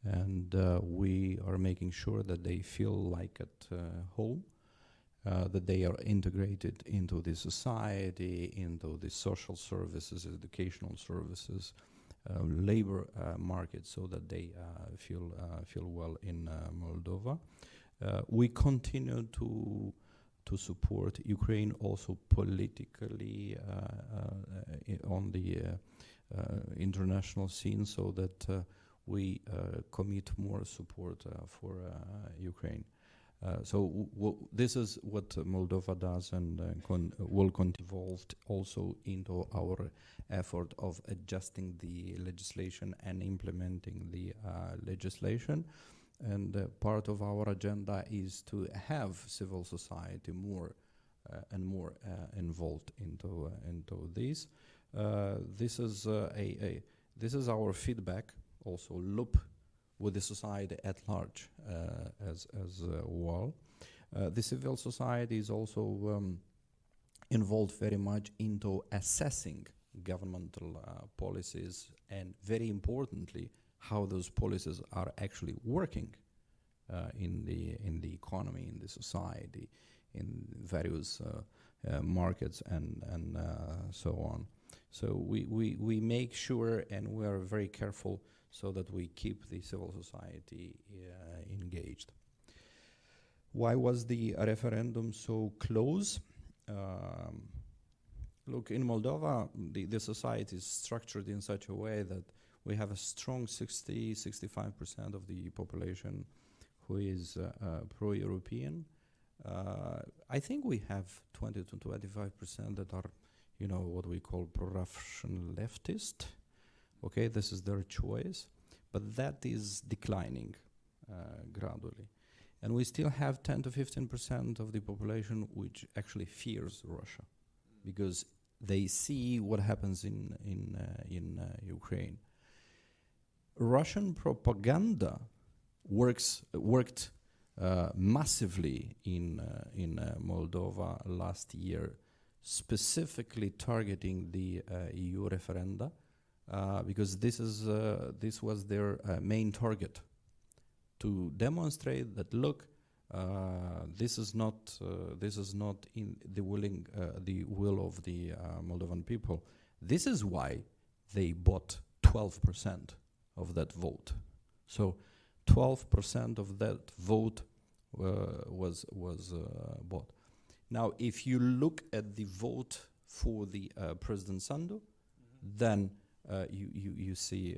And we are making sure that they feel like at home, that they are integrated into the society, into the social services, educational services, labor market, so that they feel well in Moldova. We continue to support Ukraine also politically on the international scene, so that we commit more support for Ukraine. So this is what Moldova does, and will evolve also into our effort of adjusting the legislation and implementing the legislation. And part of our agenda is to have civil society more and more involved into this. This is our feedback, also loop with the society at large as well. The civil society is also involved very much into assessing governmental policies, and very importantly, how those policies are actually working in the economy, in the society, in various markets and so on. So we make sure, and we are very careful so that we keep the civil society engaged. Why was the referendum so close? Look, in Moldova, the society is structured in such a way that we have a strong 65% of the population who is pro-European. I think we have 20 to 25% that are, you know, what we call pro-Russian leftist. Okay, this is their choice, but that is declining gradually. And we still have 10 to 15% of the population which actually fears Russia, because they see what happens in Ukraine. Russian propaganda worked massively in Moldova last year, specifically targeting the EU referenda, because this was their main target, to demonstrate that, look, this is not in the will of the Moldovan people. This is why they bought 12% of that vote. So 12% of that vote was bought. Now, if you look at the vote for the President Sandu, then you see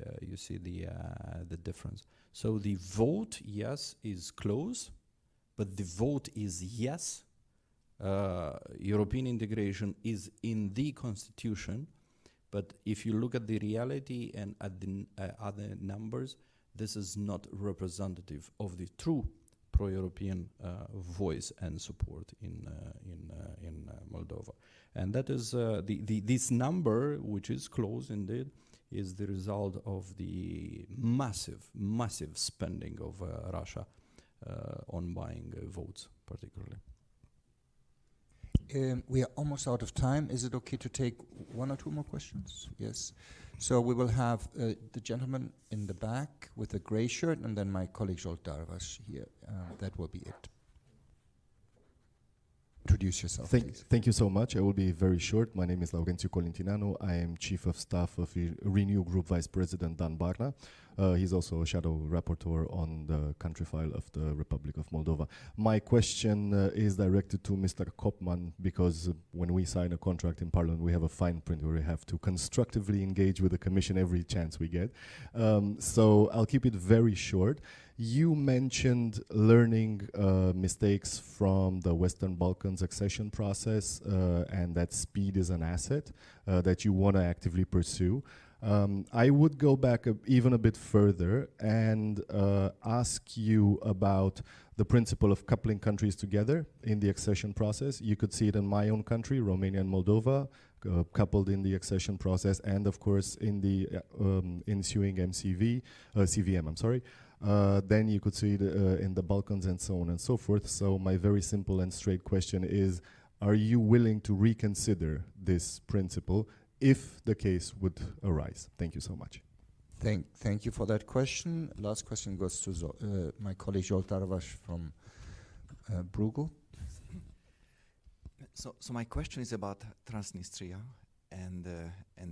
the difference. So the vote, yes, is close, but the vote is yes. European integration is in the constitution, but if you look at the reality and at the other numbers, this is not representative of the true pro-European voice and support in Moldova. And that is this number, which is close indeed, is the result of the massive spending of Russia on buying votes, particularly. We are almost out of time. Is it okay to take one or two more questions? Yes. So we will have the gentleman in the back with the gray shirt, and then my colleague Zsolt Darvas here. That will be it. Introduce yourself, please. Thank you so much. I will be very short. My name is Laurențiu Colintinanu. I am Chief of Staff of Renew Group Vice President Dan Barna. He's also a shadow rapporteur on the country file of the Republic of Moldova. My question is directed to Mr. Kopman, because when we sign a contract in Parliament, we have a fine print where we have to constructively engage with the Commission every chance we get. So I'll keep it very short. You mentioned learning mistakes from the Western Balkans accession process, and that speed is an asset that you want to actively pursue. I would go back even a bit further and ask you about the principle of coupling countries together in the accession process. You could see it in my own country, Romania and Moldova, coupled in the accession process, and of course in the ensuing CVM, I'm sorry. Then you could see it in the Balkans and so on and so forth. So my very simple and straight question is, are you willing to reconsider this principle if the case would arise? Thank you so much. Thank you for that question. Last question goes to my colleague Zsolt Darvas from Bruegel. So my question is about Transnistria and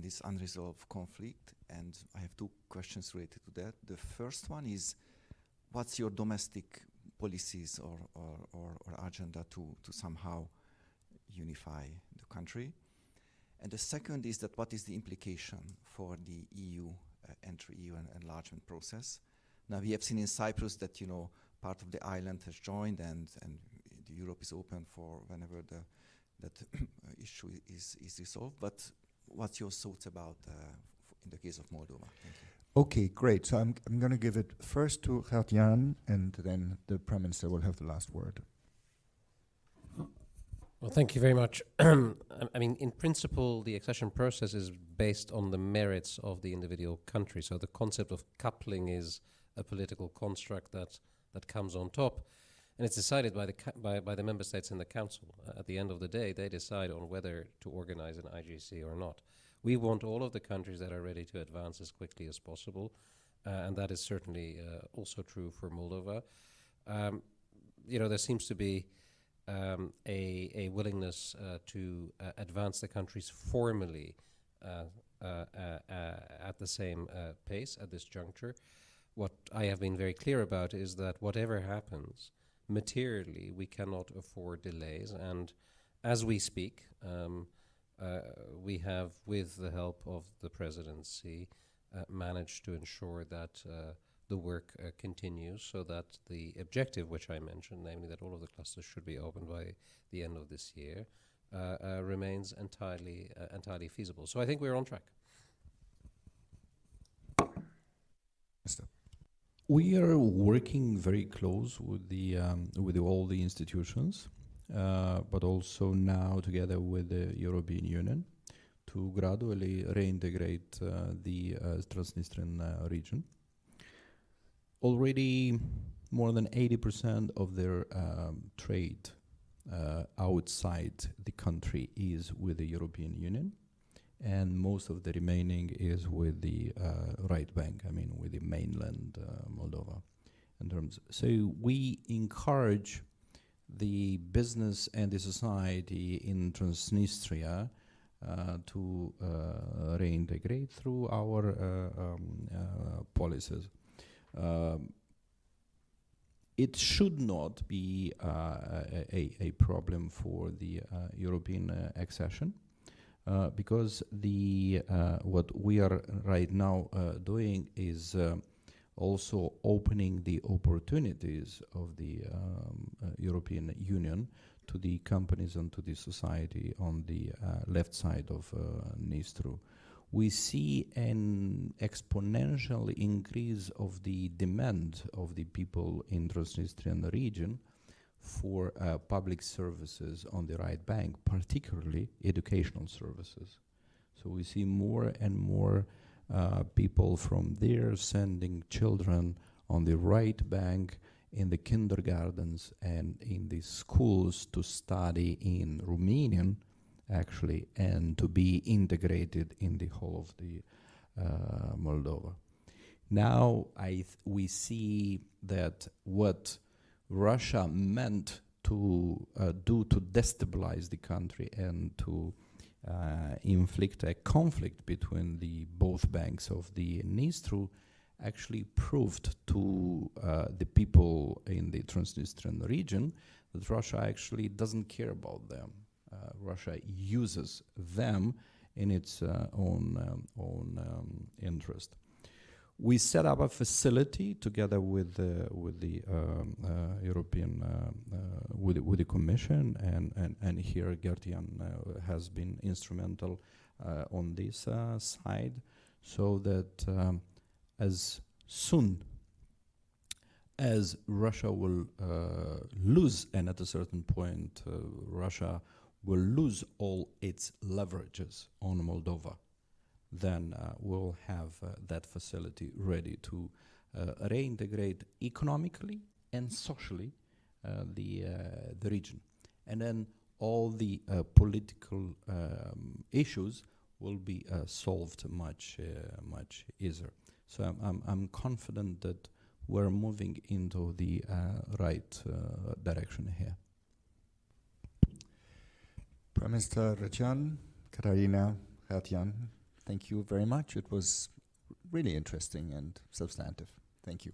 this unresolved conflict, and I have two questions related to that. The first one is, what's your domestic policies or agenda to somehow unify the country? And the second is that what is the implication for the EU entry, EU enlargement process? Now we have seen in Cyprus that, you know, part of the island has joined, and the Europe is open for whenever that issue is resolved. But what's your thoughts about in the case of Moldova? Thank you. Okay, great. So I'm going to give it first to Gert-Jan, and then the Prime Minister will have the last word. Well, thank you very much. I mean, in principle, the accession process is based on the merits of the individual country. So the concept of coupling is a political construct that comes on top. And it's decided by the member states in the council. At the end of the day, they decide on whether to organize an IGC or not. We want all of the countries that are ready to advance as quickly as possible, and that is certainly also true for Moldova. There seems to be a willingness to advance the countries formally at the same pace at this juncture. What I have been very clear about is that whatever happens, materially, we cannot afford delays. And as we speak, we have, with the help of the presidency, managed to ensure that the work continues, so that the objective which I mentioned, namely that all of the clusters should be opened by the end of this year, remains entirely feasible. So I think we're on track. We are working very close with all the institutions, but also now together with the European Union to gradually reintegrate the Transnistrian region. Already more than 80% of their trade outside the country is with the European Union, and most of the remaining is with the right bank, with the mainland Moldova. So we encourage the business and the society in Transnistria to reintegrate through our policies. It should not be a problem for the European accession, because what we are right now doing is also opening the opportunities of the European Union to the companies and to the society on the left side of Nistru. We see an exponential increase of the demand of the people in Transnistrian region for public services on the right bank, particularly educational services. So we see more and more people from there sending children on the right bank in the kindergartens and in the schools to study in Romanian, actually, and to be integrated in the whole of the Moldova. Now we see that what Russia meant to do to destabilize the country and to inflict a conflict between the both banks of the Nistru actually proved to the people in the Transnistrian region that Russia actually doesn't care about them. Russia uses them in its own interest. We set up a facility together with the European, with the Commission, and here Gertian has been instrumental on this side, so that as soon as Russia will lose, and at a certain point Russia will lose all its leverages on Moldova, then we'll have that facility ready to reintegrate economically and socially the region. And then all the political issues will be solved much easier. So I'm confident that we're moving into the right direction here. Prime Minister Recean, Katarina, Gertian, thank you very much. It was really interesting and substantive. Thank you.